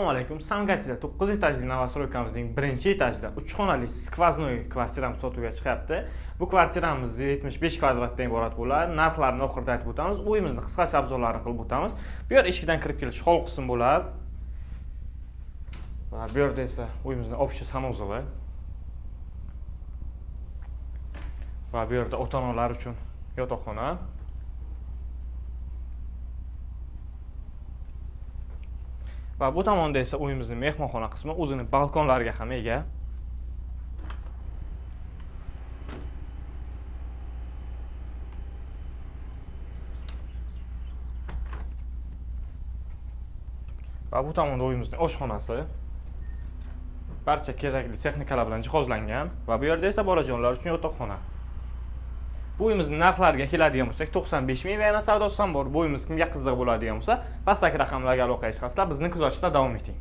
Assalomu alaykum. Sangasida 9 etajli Novostroykamizning birinchi etajida 3 xonali skvoznoy kvartiramiz sotuvga chiqyapti. Bu kvartiramiz 75 kvadratdan iborat bo'ladi. Narxlarini oxirida aytib o'tamiz. Uyimizni qisqacha obzorlarini qilib o'tamiz. Bu yer eshikdan kirib kelish hol qism bo'ladi. Va bu yerda esa uyimizning общий sanuzovi. Va bu yerda ota-onalar uchun yotoqxona. Va bu tomonda esa uyimizning mehmonxona qismi, o'zining balkonlariga ham ega. Va bu tomonda uyimizning oshxonasi. Barcha kerakli texnikalar bilan jihozlangan va bu yerda esa bolajonlar uchun yotoqxona. Bu uyimizning narxlariga keladigan bo'lsak, 95 ming va yana savdosi ham bor. Bu uyimiz kimga qiziq bo'ladigan bo'lsa, pastdagi raqamlarga aloqaga chiqasizlar, bizni kuzatishda davom eting.